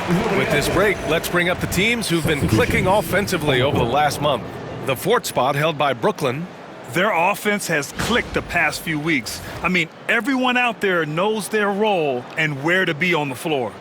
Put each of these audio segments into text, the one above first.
With this break, let's bring up the teams who've been clicking offensively over the last month. The fourth spot held by Brooklyn. Their offense has clicked the past few weeks. I mean, everyone out there knows their role and where to be on the floor.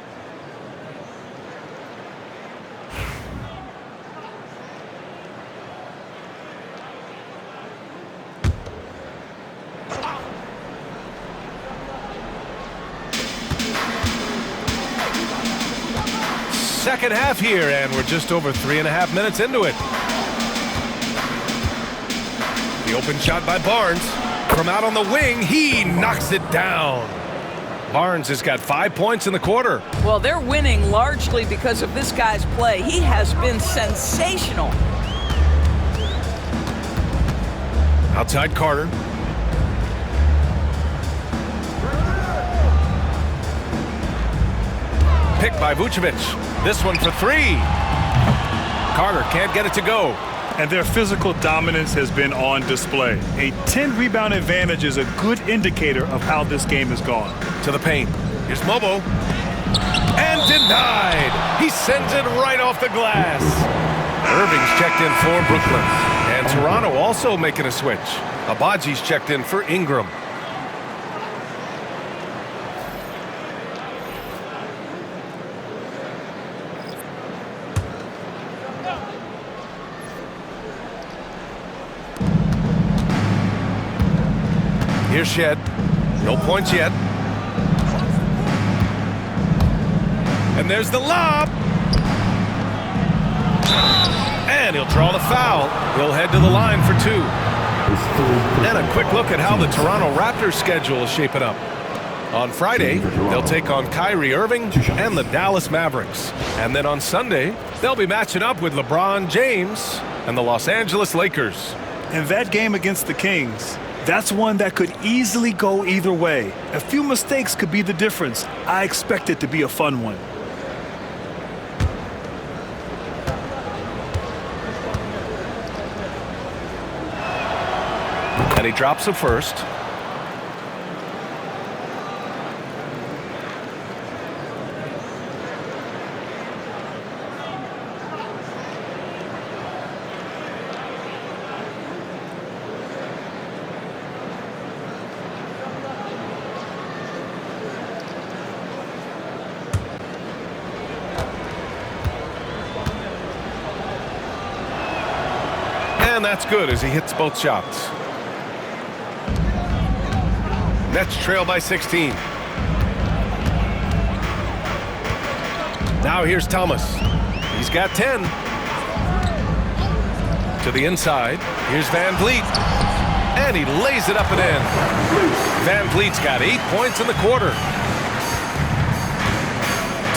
Second half here, and we're just over 3.5 minutes into it. The open shot by Barnes. From out on the wing, he knocks it down. Barnes has got 5 points in the quarter. Well, they're winning largely because of this guy's play. He has been sensational. Outside Carter. Picked by Vucevic. This one for three. Carter can't get it to go. And their physical dominance has been on display. A 10-rebound advantage is a good indicator of how this game has gone. To the paint. Here's Mobo. And denied. He sends it right off the glass. Irving's checked in for Brooklyn. And Toronto also making a switch. Abaji's checked in for Ingram. Here's Shed. No points yet. And there's the lob. And he'll draw the foul. He'll head to the line for two. And a quick look at how the Toronto Raptors schedule is shaping up. On Friday, they'll take on Kyrie Irving and the Dallas Mavericks. And then on Sunday, they'll be matching up with LeBron James and the Los Angeles Lakers. And that game against the Kings, that's one that could easily go either way. A few mistakes could be the difference. I expect it to be a fun one. And he drops the first. And that's good as he hits both shots. Nets trail by 16. Now here's Thomas. He's got 10. To the inside. Here's Van Vliet. And he lays it up and in. Van Vliet's got 8 points in the quarter.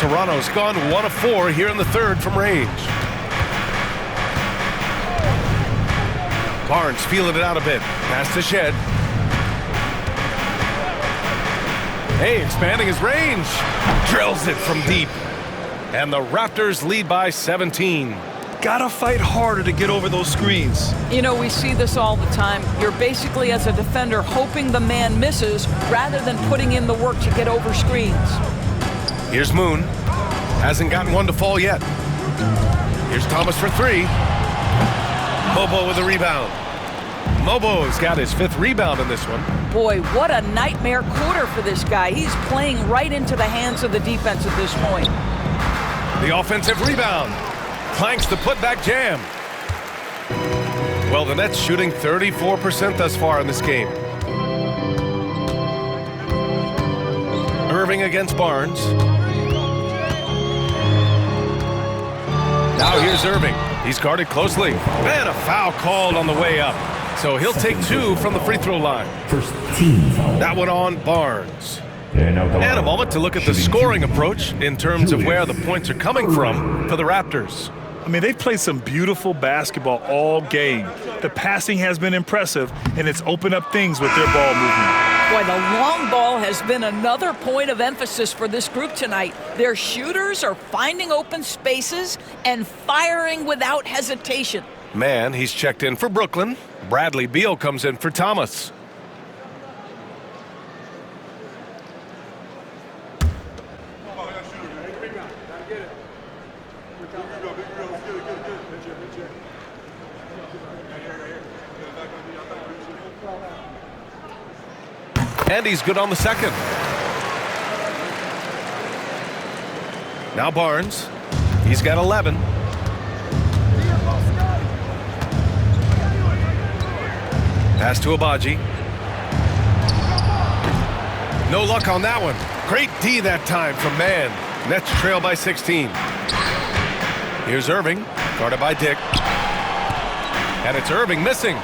Toronto's gone 1 of 4 here in the third from range. Barnes feeling it out a bit. Pass to Shed. Hey, expanding his range. Drills it from deep. And the Raptors lead by 17. Gotta fight harder to get over those screens. You know, we see this all the time. You're basically, as a defender, hoping the man misses rather than putting in the work to get over screens. Here's Moon. Hasn't gotten one to fall yet. Here's Thomas for three. Mobo with a rebound. Mobo's got his 5th rebound in this one. Boy, what a nightmare quarter for this guy. He's playing right into the hands of the defense at this point. The offensive rebound. Clanks the putback jam. Well, the Nets shooting 34% thus far in this game. Irving against Barnes. Now here's Irving. He's guarded closely. And a foul called on the way up. So he'll take 2 from the free throw line. First team foul. That one on Barnes. And a moment to look at the scoring approach in terms of where the points are coming from for the Raptors. I mean, they've played some beautiful basketball all game. The passing has been impressive, and it's opened up things with their ball movement. Boy, the long ball has been another point of emphasis for this group tonight. Their shooters are finding open spaces and firing without hesitation. Man, he's checked in for Brooklyn. Bradley Beal comes in for Thomas. And he's good on the second. Now Barnes. He's got 11. Pass to Abaji. No luck on that one. Great D that time from Mann. Nets trail by 16. Here's Irving, guarded by Dick. And it's Irving missing.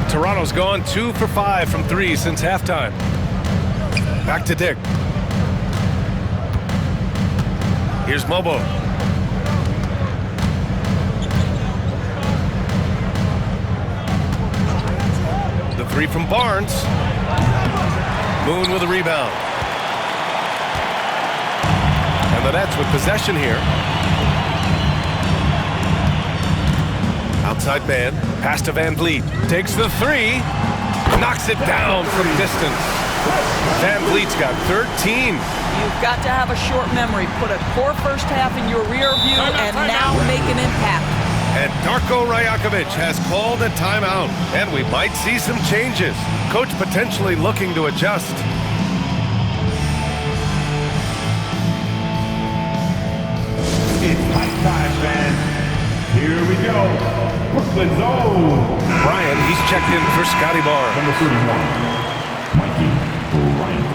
Toronto's gone 2 for 5 from 3 since halftime. Back to Dick. Here's Mobo. The 3 from Barnes. Moon with a rebound. And the Nets with possession here. Outside man. Pass to Van Vliet. Takes the 3. Knocks it down from distance. Van Vliet's got 13. You've got to have a short memory. Put a core first half in your rear view and now make an impact. And Darko Rajakovic has called a timeout. And we might see some changes. Coach potentially looking to adjust. It's night time, fans. Here we go. Brooklyn zone. Brian, he's checked in for Scotty Barr. Number 31, Mikey Bryant.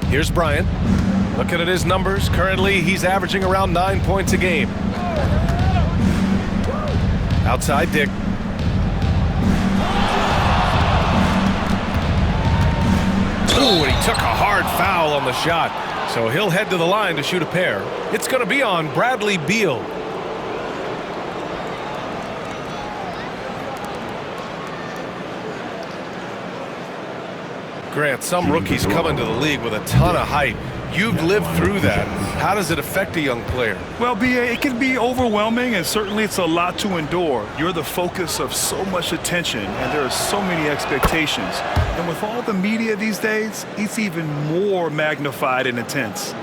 Here's Bryant. Looking at his numbers, currently he's averaging around 9 points a game. Outside Dick. Ooh, and he took a hard foul on the shot. So he'll head to the line to shoot a pair. It's going to be on Bradley Beal. Grant, some rookies come into the league with a ton of hype. You've lived through that. How does it affect a young player? Well, B.A., it can be overwhelming, and certainly it's a lot to endure. You're the focus of so much attention, and there are so many expectations. And with all the media these days, it's even more magnified and intense.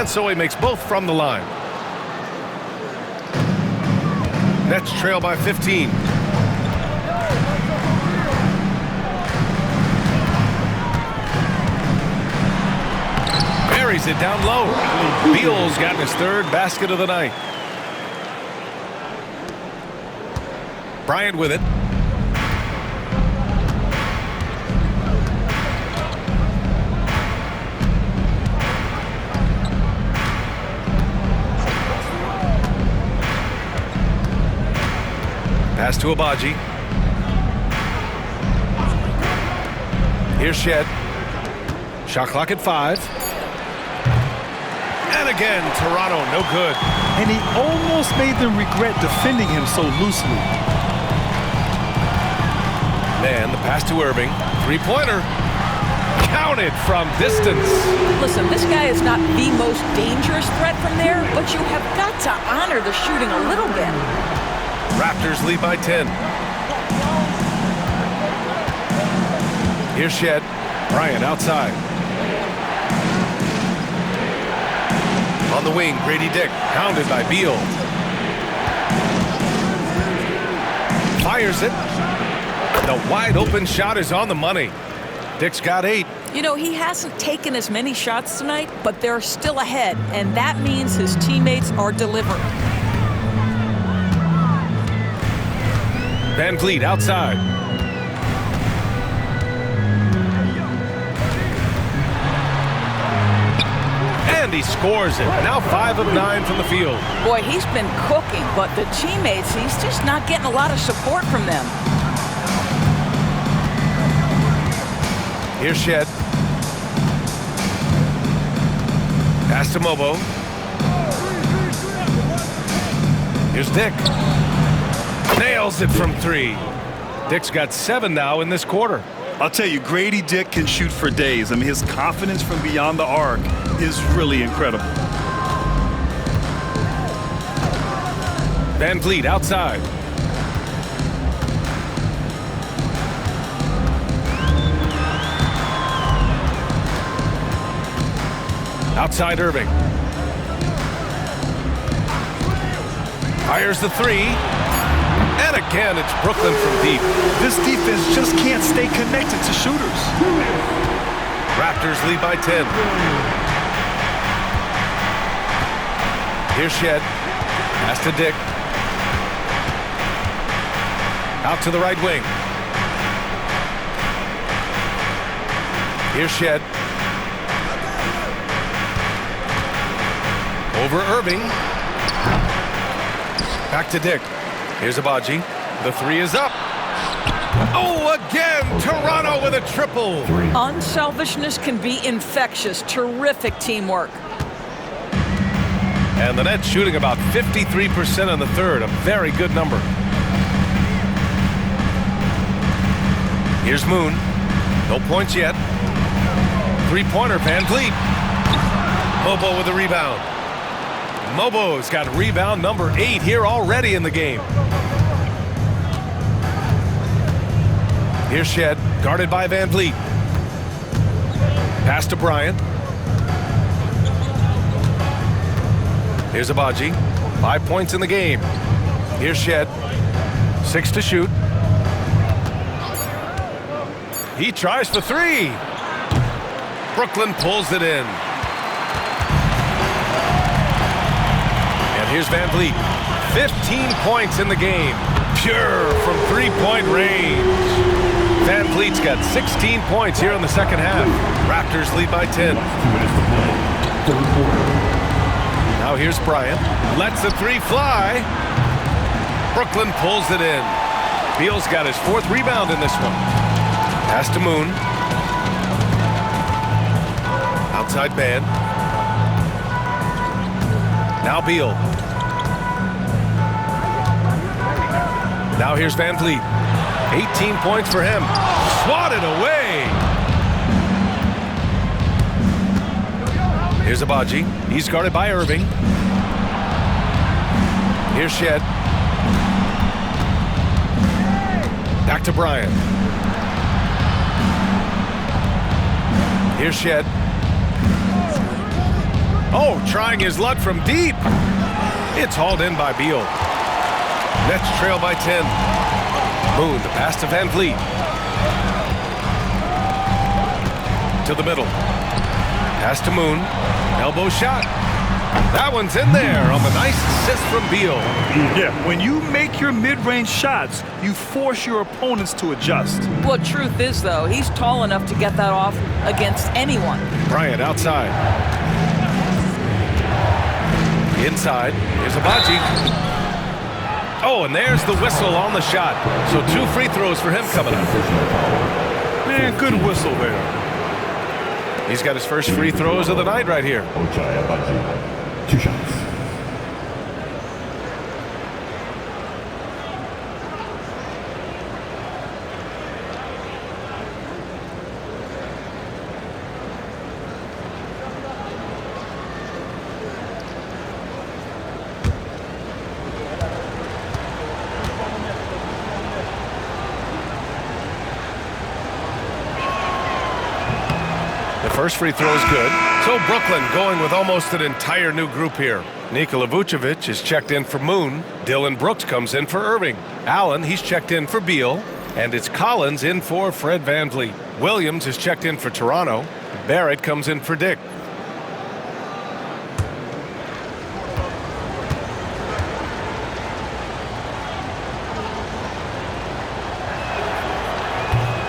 So he makes both from the line. Nets trail by 15. Buries it down low. Beal's gotten his third basket of the night. Bryant with it. Pass to Abaji. Here's Shed. Shot clock at 5. And again, Toronto, no good. And he almost made them regret defending him so loosely. Man, the pass to Irving. Three-pointer. Counted from distance. Listen, this guy is not the most dangerous threat from there, but you have got to honor the shooting a little bit. Raptors lead by 10. Here's Shed. Bryant outside. On the wing, Grady Dick, pounded by Beal. Fires it. The wide open shot is on the money. Dick's got 8. You know, he hasn't taken as many shots tonight, but they're still ahead, and that means his teammates are delivering. Van Vliet outside. And he scores it. Now 5 of 9 from the field. Boy, he's been cooking, but the teammates, he's just not getting a lot of support from them. Here's Shed. Pass to Mobo. Here's Dick. Nails it from 3. Dick's got 7 now in this quarter. I'll tell you, Grady Dick can shoot for days. I mean, his confidence from beyond the arc is really incredible. Van Vliet outside. Outside Irving. Fires the 3. And again, it's Brooklyn from deep. This defense just can't stay connected to shooters. Raptors lead by 10. Here's Shed. Pass to Dick. Out to the right wing. Here's Shed. Over Irving. Back to Dick. Here's Abaji. The 3 is up. Oh, again! Toronto with a triple. Unselfishness can be infectious. Terrific teamwork. And the Nets shooting about 53% in the third. A very good number. Here's Moon. No points yet. 3-pointer, Van Vliet. Mobo with a rebound. Mobo's got rebound number 8 here already in the game. Here's Shed, guarded by Van Vliet. Pass to Bryant. Here's Abaji. 5 points in the game. Here's Shed. 6 to shoot. He tries for 3. Brooklyn pulls it in. And here's Van Vliet. 15 points in the game. Pure from 3-point range. Van Vliet's got 16 points here in the second half. Raptors lead by 10. Now here's Bryant. Lets the 3 fly. Brooklyn pulls it in. Beal's got his 4th rebound in this one. Pass to Moon. Outside man. Now Beal. Now here's Van Vliet. 18 points for him. Swatted away. Here's Abaji. He's guarded by Irving. Here's Shed. Back to Bryant. Here's Shed. Oh, trying his luck from deep. It's hauled in by Beal. Nets trail by 10. Moon, the pass to Van Vliet. To the middle. Pass to Moon. Elbow shot. That one's in there on the nice assist from Beal. Yeah, when you make your mid-range shots, you force your opponents to adjust. Well, truth is, though, he's tall enough to get that off against anyone. Bryant outside. Inside. Here's Abaji. Oh, and there's the whistle on the shot. So 2 free throws for him coming up. Man, good whistle there. He's got his first free throws of the night right here. Ochai Abaji. 2 shots. First free throw is good. So Brooklyn going with almost an entire new group here. Nikola Vucevic is checked in for Moon. Dylan Brooks comes in for Irving. Allen, he's checked in for Beal. And it's Collins in for Fred Van Vliet. Williams is checked in for Toronto. Barrett comes in for Dick.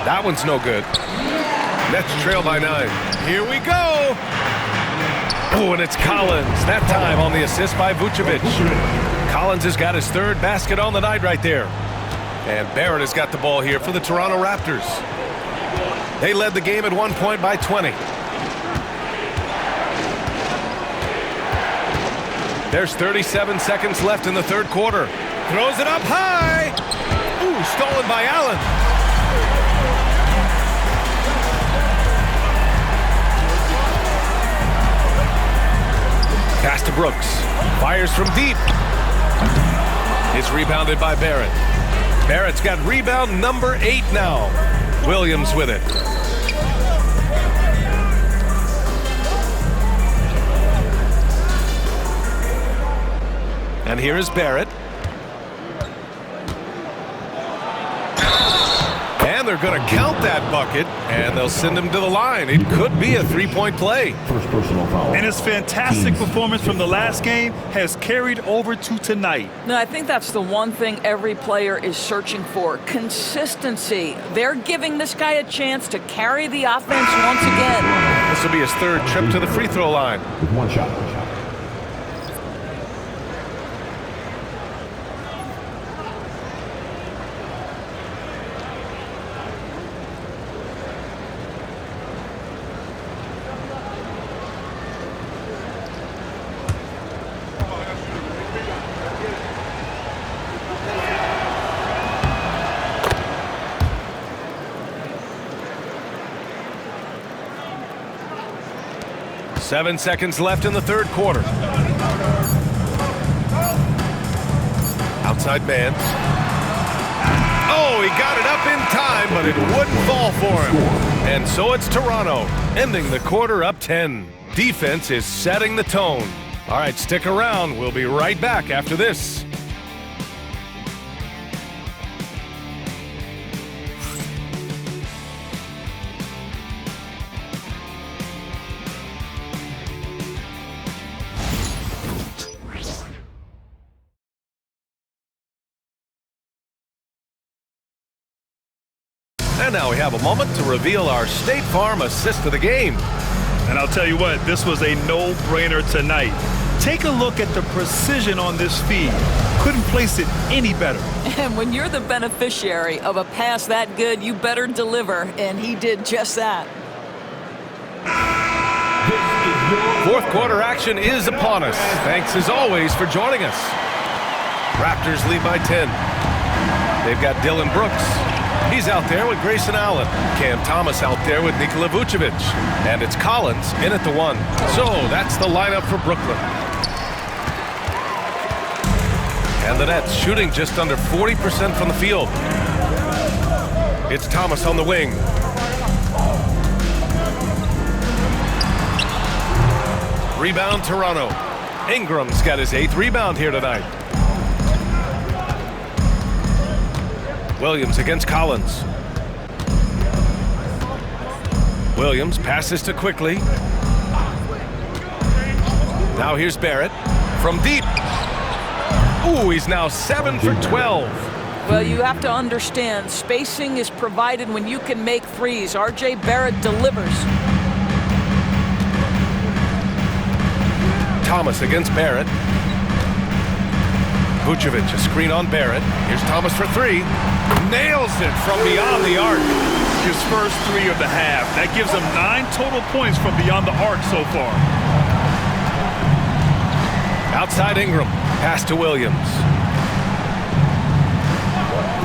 That one's no good. Nets trail by 9. Here we go. Oh, and it's Collins. That time on the assist by Vucevic. Collins has got his third basket on the night right there. And Barrett has got the ball here for the Toronto Raptors. They led the game at 1 point by 20. There's 37 seconds left in the third quarter. Throws it up high. Ooh, stolen by Allen. Pass to Brooks. Fires from deep. It's rebounded by Barrett. Barrett's got rebound number 8 now. Williams with it. And here is Barrett. And they're going to count that bucket, and they'll send him to the line. It could be a three-point play. First personal foul. And his fantastic performance from the last game has carried over to tonight. No, I think that's the one thing every player is searching for. Consistency. They're giving this guy a chance to carry the offense once again. This will be his third trip to the free throw line. With one shot. Seven seconds left in the third quarter. Outside man. Oh, he got it up in time, but it wouldn't fall for him. And so it's Toronto, ending the quarter up 10. Defense is setting the tone. All right, stick around. We'll be right back after this. And now we have a moment to reveal our State Farm assist of the game. And I'll tell you what, this was a no-brainer tonight. Take a look at the precision on this feed. Couldn't place it any better. And when you're the beneficiary of a pass that good, you better deliver, and he did just that. Fourth quarter action is upon us. Thanks as always for joining us. Raptors lead by 10. They've got Dylan Brooks. He's out there with Grayson Allen. Cam Thomas out there with Nikola Vucevic. And it's Collins in at the 1. So that's the lineup for Brooklyn. And the Nets shooting just under 40% from the field. It's Thomas on the wing. Rebound Toronto. Ingram's got his 8th rebound here tonight. Williams against Collins. Williams passes to Quickly. Now here's Barrett from deep. Ooh, he's now 7 for 12. Well, you have to understand, spacing is provided when you can make threes. R.J. Barrett delivers. Thomas against Barrett. Vucevic, a screen on Barrett. Here's Thomas for 3. Nails it from beyond the arc. His first 3 of the half. That gives him 9 total points from beyond the arc so far. Outside Ingram. Pass to Williams.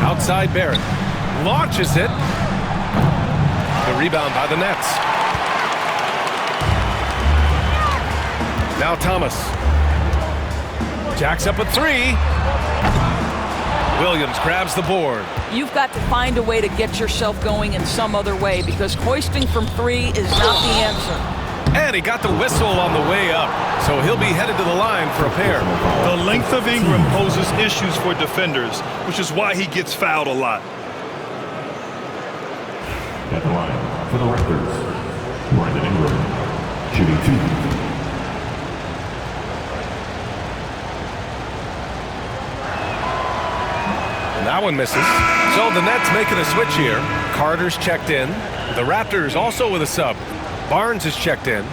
Outside Barrett. Launches it. The rebound by the Nets. Now Thomas. Jacks up a 3. Williams grabs the board. You've got to find a way to get yourself going in some other way, because hoisting from 3 is not the answer. And he got the whistle on the way up, so he'll be headed to the line for a pair. The length of Ingram poses issues for defenders, which is why he gets fouled a lot. At the line for the Raptors, Brandon Ingram, shooting 2. That one misses. So the Nets making a switch here. Carter's checked in. The Raptors also with a sub. Barnes is checked in.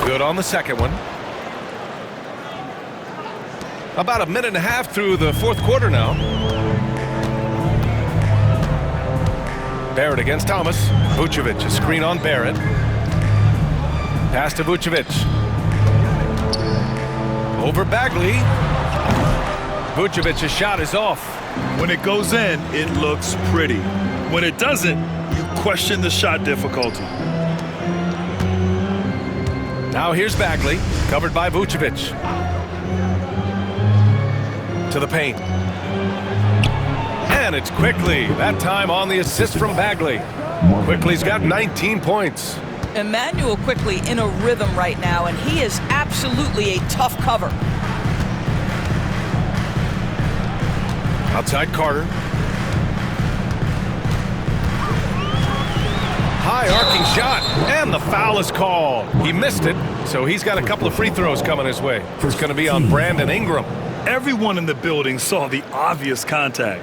Good on the second one. About a minute and a half through the fourth quarter now. Barrett against Thomas. Vucevic, a screen on Barrett. Pass to Vucevic. Over Bagley. Vucevic's shot is off. When it goes in, it looks pretty. When it doesn't, you question the shot difficulty. Now here's Bagley, covered by Vucevic. To the paint. And it's Quickly. That time on the assist from Bagley. Quickly's got 19 points. Emmanuel Quickly in a rhythm right now, and he is absolutely a tough cover. Outside Carter. High arcing shot, and the foul is called. He missed it, so he's got a couple of free throws coming his way. It's going to be on Brandon Ingram. Everyone in the building saw the obvious contact.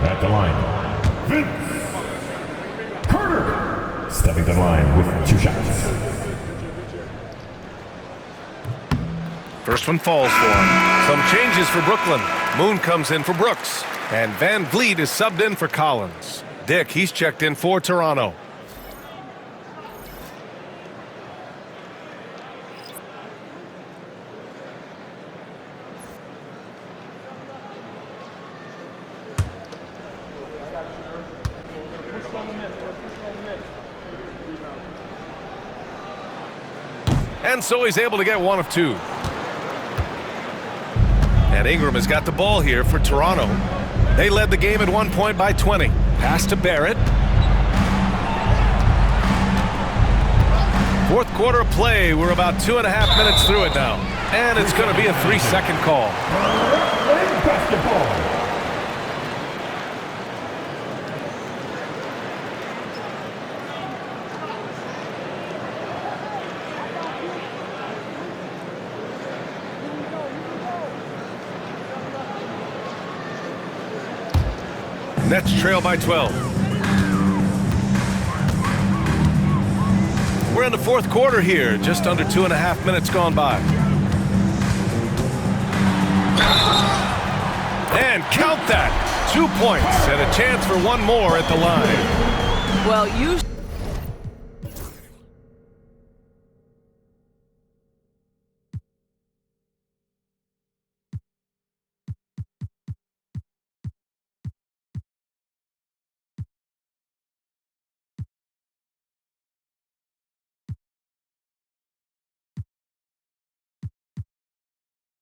At the line, Vince Carter. Stepping to the line with 2 shots. First one falls for him. Some changes for Brooklyn. Moon comes in for Brooks. And Van Vliet is subbed in for Collins. Dick, he's checked in for Toronto. And so he's able to get 1 of 2. And Ingram has got the ball here for Toronto. They led the game at 1 point by 20. Pass to Barrett. Fourth quarter of play. We're about 2.5 minutes through it now. And it's going to be a 3-second call. Basketball. Nets trail by 12. We're in the fourth quarter here, just under 2.5 minutes gone by. And count that! 2 points and a chance for 1 more at the line. Well, you...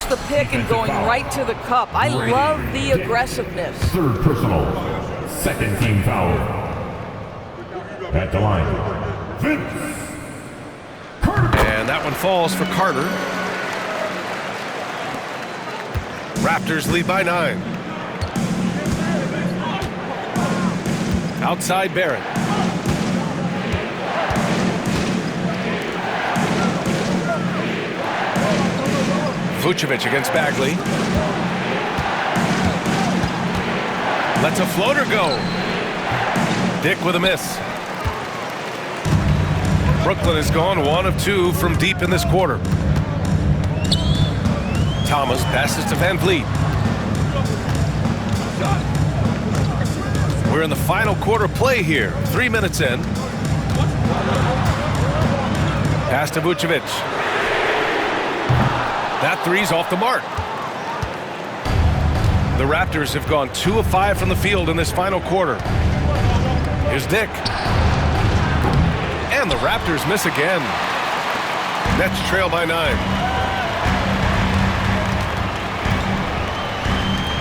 the pick and going right to the cup. I love the aggressiveness. 3rd personal. 2nd team foul. At the line, Vince Carter. And that one falls for Carter. Raptors lead by 9. Outside Barrett. Vucevic against Bagley. Lets a floater go. Dick with a miss. Brooklyn has gone 1 of 2 from deep in this quarter. Thomas passes to Van Vliet. We're in the final quarter play here. 3 minutes in. Pass to Vucevic. That three's off the mark. The Raptors have gone 2 of 5 from the field in this final quarter. Here's Dick. And the Raptors miss again. Nets trail by 9.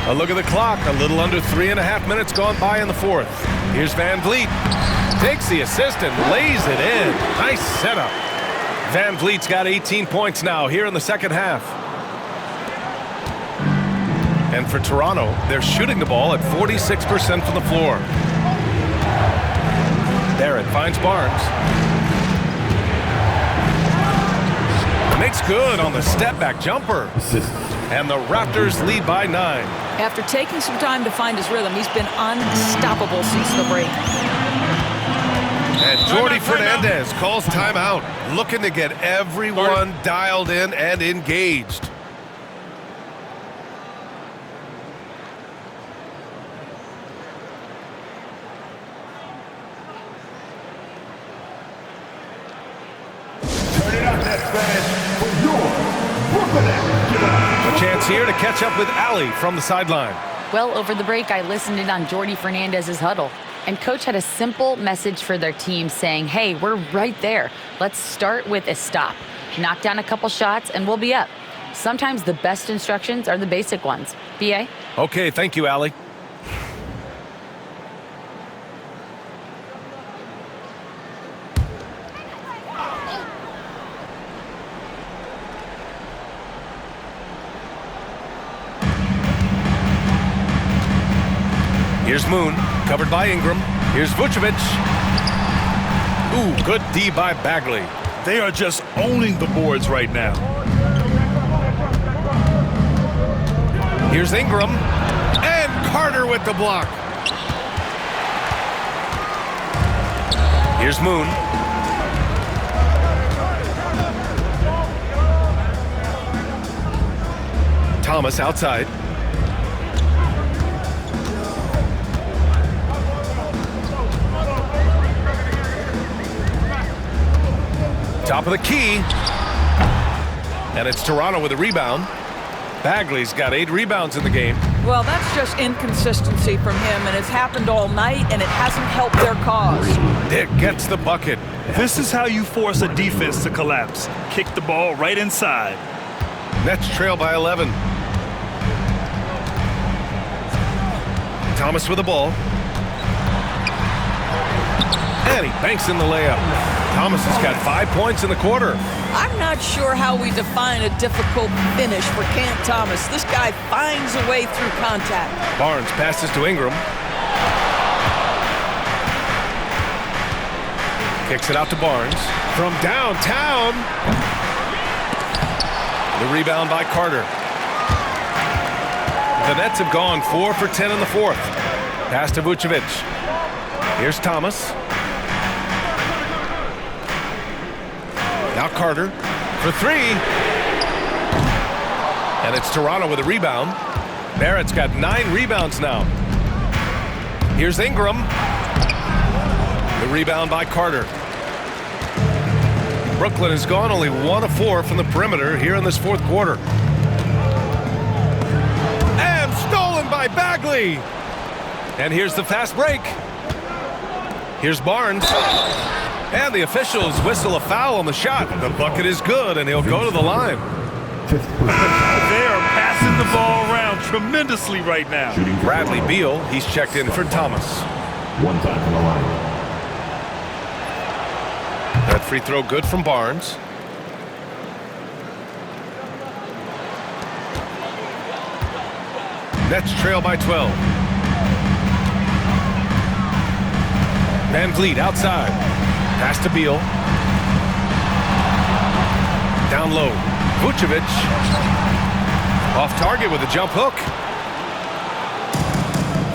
A look at the clock. A little under 3.5 minutes gone by in the fourth. Here's Van Vliet. Takes the assist and lays it in. Nice setup. Van Vliet's got 18 points now here in the second half. And for Toronto, they're shooting the ball at 46% from the floor. Barrett finds Barnes. Makes good on the step-back jumper. And the Raptors lead by 9. After taking some time to find his rhythm, he's been unstoppable since the break. And Jordy Fernandez calls timeout, looking to get everyone dialed in and engaged. A chance here to catch up with Allie from the sideline. Well, over the break, I listened in on Jordy Fernandez's huddle. And coach had a simple message for their team saying, hey, we're right there. Let's start with a stop. Knock down a couple shots and we'll be up. Sometimes the best instructions are the basic ones. B.A.? Okay, thank you, Allie. Here's Moon, covered by Ingram. Here's Vucevic. Ooh, good D by Bagley. They are just owning the boards right now. Here's Ingram. And Carter with the block. Here's Moon. Thomas outside. Top of the key. And it's Toronto with a rebound. Bagley's got 8 rebounds in the game. Well, that's just inconsistency from him, and it's happened all night, and it hasn't helped their cause. Dick gets the bucket. This is how you force a defense to collapse. Kick the ball right inside. Nets trail by 11. Thomas with the ball. And he banks in the layup. Thomas has got 5 points in the quarter. I'm not sure how we define a difficult finish for Cam Thomas. This guy finds a way through contact. Barnes passes to Ingram. Kicks it out to Barnes. From downtown. The rebound by Carter. The Nets have gone 4 for 10 in the fourth. Pass to Vucevic. Here's Thomas. Now Carter for 3. And it's Toronto with a rebound. Barrett's got 9 rebounds now. Here's Ingram. The rebound by Carter. Brooklyn has gone only 1 of 4 from the perimeter here in this fourth quarter. And stolen by Bagley. And here's the fast break. Here's Barnes. And the officials whistle a foul on the shot. The bucket is good, and he'll go to the line. They are passing the ball around tremendously right now. Bradley Beal, he's checked in for Thomas. 1 time from the line. That free throw good from Barnes. Nets trail by 12. Van Vliet outside. Pass to Beal. Down low. Vucevic. Off target with a jump hook.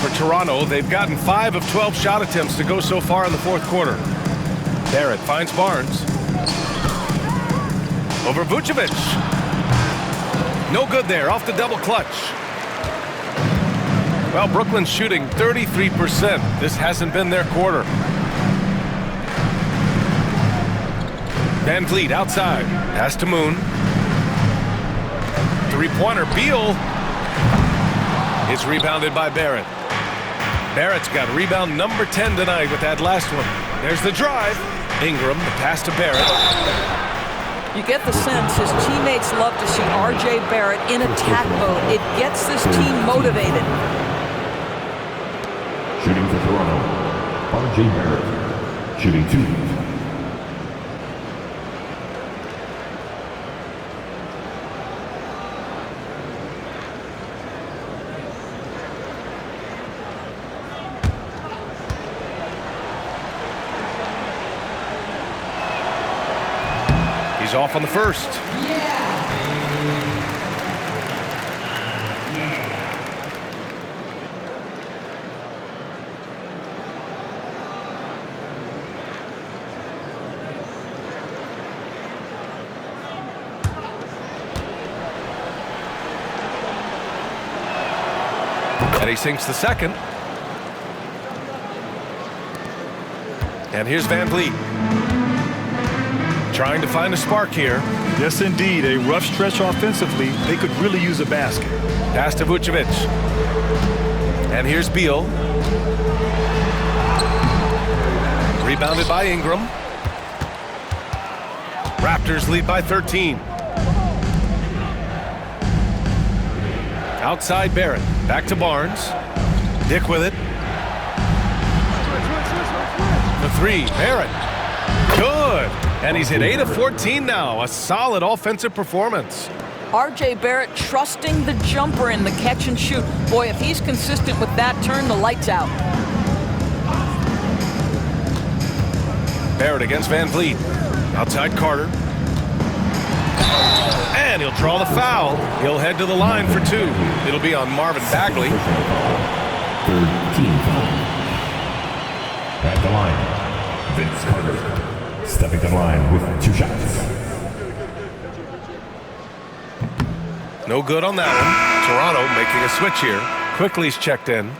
For Toronto, they've gotten 5 of 12 shot attempts to go so far in the fourth quarter. Barrett finds Barnes. Over Vucevic. No good there, off the double clutch. Well, Brooklyn's shooting 33%. This hasn't been their quarter. Van Vliet outside. Pass to Moon. Three-pointer. Beal is rebounded by Barrett. Barrett's got rebound number 10 tonight with that last one. There's the drive. Ingram, the pass to Barrett. You get the sense his teammates love to see R.J. Barrett in attack mode. It gets this team motivated. Shooting for Toronto, R.J. Barrett. Shooting 2. He's off on the first. And he sinks the second. And here's Van Vliet. Trying to find a spark here. Yes, indeed. A rough stretch offensively. They could really use a basket. Pass to Vucevic. And here's Beal. Rebounded by Ingram. Raptors lead by 13. Outside Barrett. Back to Barnes. Dick with it. The three. Barrett. Good. And he's hit 8 of 14 now. A solid offensive performance. R.J. Barrett trusting the jumper in the catch and shoot. Boy, if he's consistent with that, turn the lights out. Barrett against Van Vliet. Outside Carter. And he'll draw the foul. He'll head to the line for 2. It'll be on Marvin Bagley. Third team foul. At the line, Vince Carter. Stepping to the line with 2 shots. No good on that one. Toronto making a switch here. Quickly's checked in.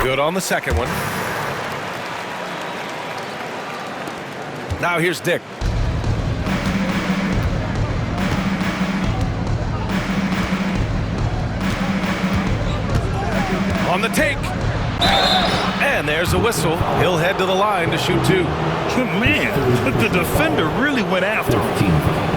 Good on the second one. Now here's Dick. On the take. And there's a whistle. He'll head to the line to shoot 2. Man, the defender really went after him.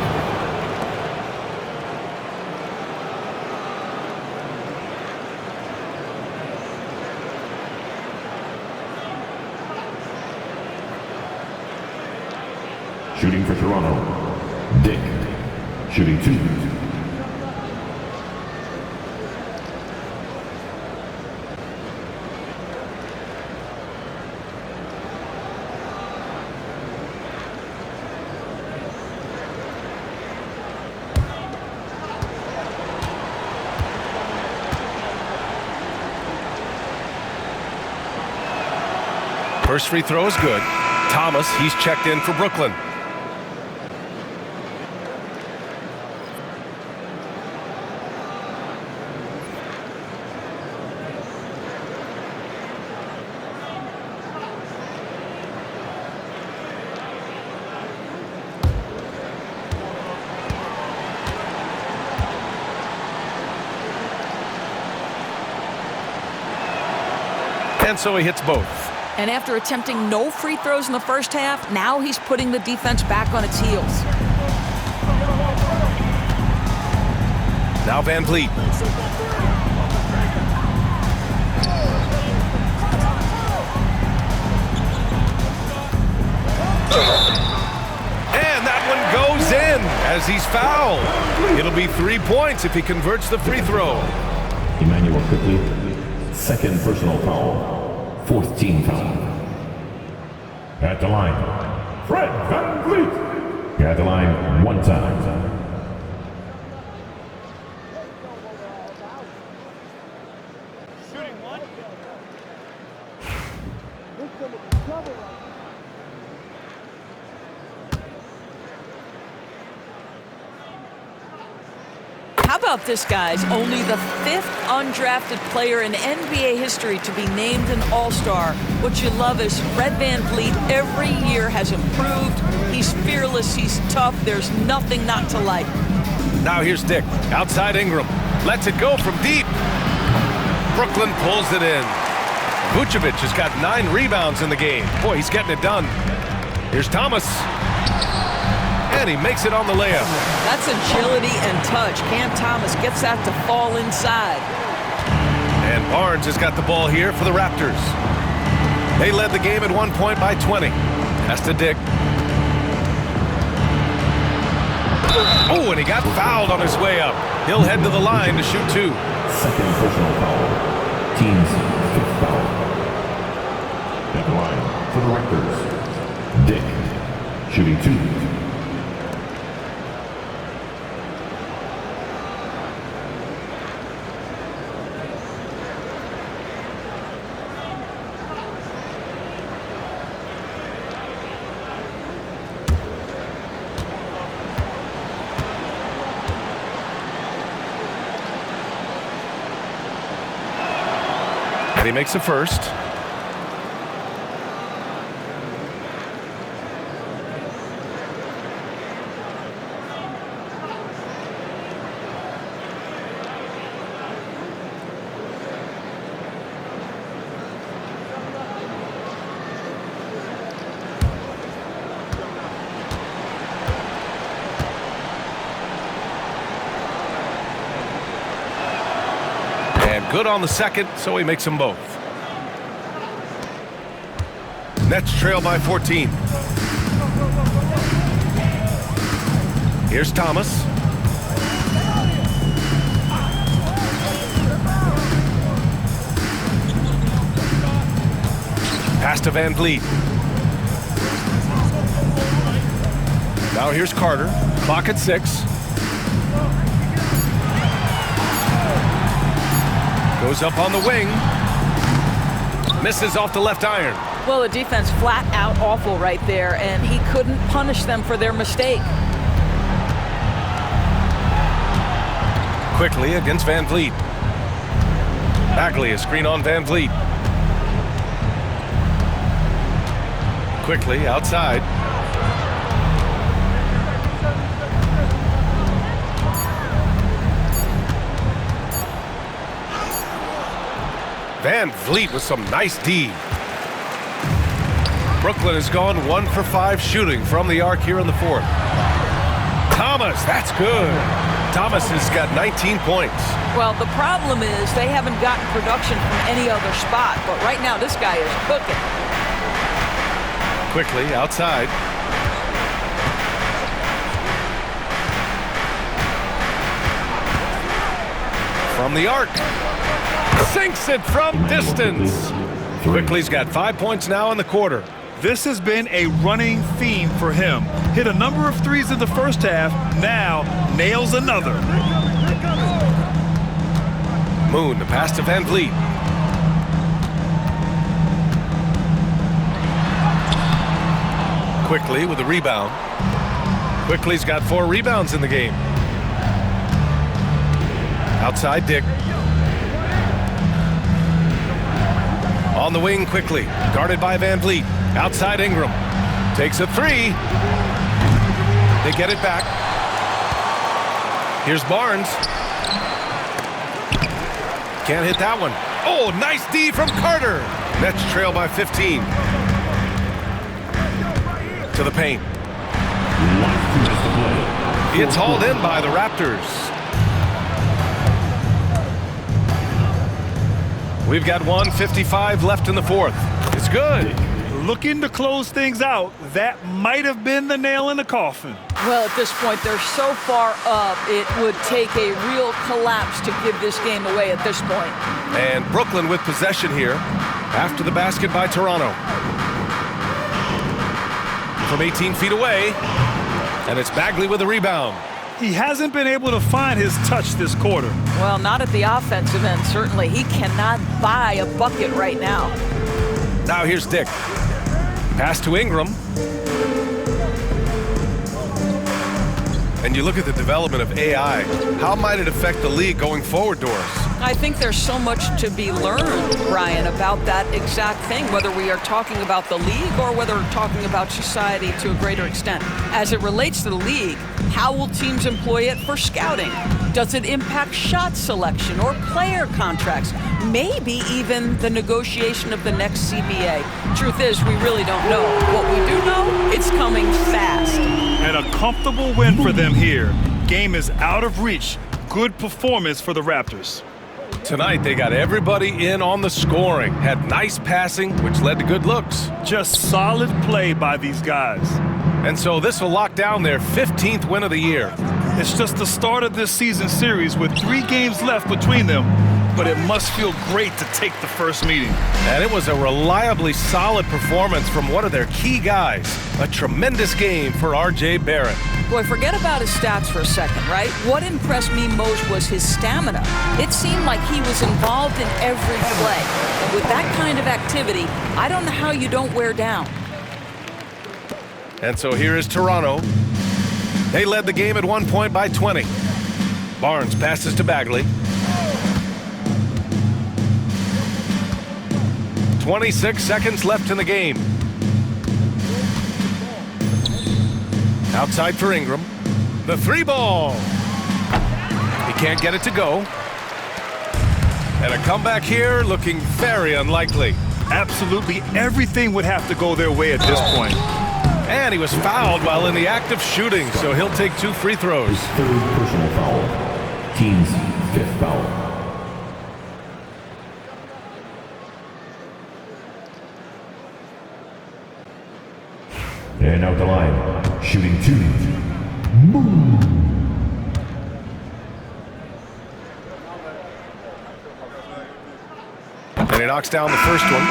Shooting for Toronto, Dick. Shooting 2. First free throw is good. Thomas, he's checked in for Brooklyn. And so he hits both. And after attempting no free throws in the first half, now he's putting the defense back on its heels. Now Van Vliet. And that one goes in as he's fouled. It'll be 3 points if he converts the free throw. Emmanuel quickly. Second personal foul. 4th team foul. At the line, Fred Van Vliet. At the line 1 time. How about this, guys? Only the 5th undrafted player in NBA history to be named an All-Star. What you love is Fred Van Vliet every year has improved. He's fearless, he's tough, there's nothing not to like. Now here's Dick, outside Ingram. Lets it go from deep. Brooklyn pulls it in. Vucevic has got 9 rebounds in the game. Boy, he's getting it done. Here's Thomas. And he makes it on the layup. That's agility and touch. Cam Thomas gets that to fall inside. And Barnes has got the ball here for the Raptors. They led the game at 1 point by 20. That's to Dick. Oh, and he got fouled on his way up. He'll head to the line to shoot 2. Second personal foul. Team's 5th foul. At the line for the Raptors, Dick. Shooting 2. And he makes the first. And good on the second, so he makes them both. Nets trail by 14. Here's Thomas. Pass to Van Vliet. Now here's Carter. Clock at 6. Goes up on the wing. Misses off the left iron. Well, the defense flat out awful right there, and he couldn't punish them for their mistake. Quickly against Van Vliet. Bagley, a screen on Van Vliet. Quickly outside. Van Vliet with some nice D. Brooklyn has gone 1 for 5 shooting from the arc here in the fourth. Thomas, that's good. Thomas has got 19 points. Well, the problem is they haven't gotten production from any other spot, but right now this guy is cooking. Quickly outside. From the arc. Sinks it from distance. Quickly's got 5 points now in the quarter. This has been a running theme for him. Hit a number of threes in the first half, now nails another. Moon, the pass to Van Vliet. Quickly with the rebound. Quickly's got 4 rebounds in the game. Outside Dick. On the wing quickly, guarded by Van Vliet. Outside Ingram. Takes a 3. They get it back. Here's Barnes. Can't hit that one. Oh, nice D from Carter. Nets trail by 15. To the paint. It's hauled in by the Raptors. We've got 1:55 left in the fourth. It's good. Looking to close things out. That might have been the nail in the coffin. Well, at this point, they're so far up, it would take a real collapse to give this game away at this point. And Brooklyn with possession here after the basket by Toronto. From 18 feet away, and it's Bagley with a rebound. He hasn't been able to find his touch this quarter. Well, not at the offensive end, certainly. He cannot buy a bucket right now. Now here's Dick. Pass to Ingram. And you look at the development of AI. How might it affect the league going forward, Doris? I think there's so much to be learned, Brian, about that exact thing, whether we are talking about the league or whether we're talking about society to a greater extent. As it relates to the league, how will teams employ it for scouting? Does it impact shot selection or player contracts? Maybe even the negotiation of the next CBA. Truth is, we really don't know. What we do know, it's coming fast. And a comfortable win for them here. Game is out of reach. Good performance for the Raptors. Tonight, they got everybody in on the scoring. Had nice passing, which led to good looks. Just solid play by these guys. And so this will lock down their 15th win of the year. It's just the start of this season series with 3 games left between them, but it must feel great to take the first meeting. And it was a reliably solid performance from one of their key guys. A tremendous game for R.J. Barrett. Boy, forget about his stats for a second, right? What impressed me most was his stamina. It seemed like he was involved in every play. And with that kind of activity, I don't know how you don't wear down. And so here is Toronto. They led the game at one point by 20. Barnes passes to Bagley. 26 seconds left in the game. Outside for Ingram. The 3 ball. He can't get it to go. And a comeback here looking very unlikely. Absolutely everything would have to go their way at this point. And he was fouled while in the act of shooting, so he'll take 2 free throws. His third personal foul. Team's 5th foul. And out the line, shooting 2. Boom. And he knocks down the first one.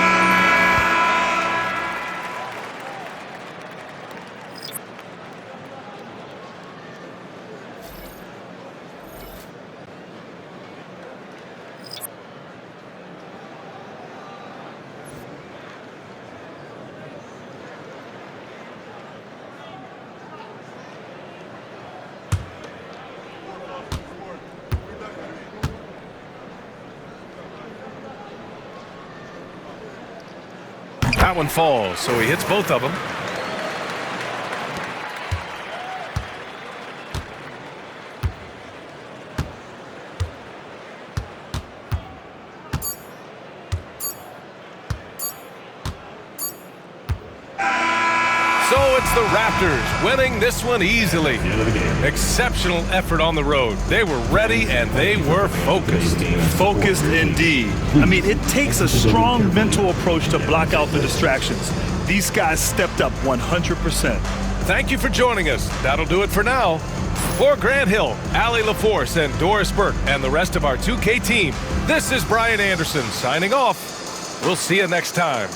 That one falls, so he hits both of them. So it's the Raptors winning this one easily. Exceptional effort on the road. They were ready and they were focused. Focused indeed. I mean, it takes a strong mental approach to block out the distractions. These guys stepped up 100%. Thank you for joining us. That'll do it for now. For Grant Hill, Allie LaForce, and Doris Burke, and the rest of our 2K team, this is Brian Anderson signing off. We'll see you next time.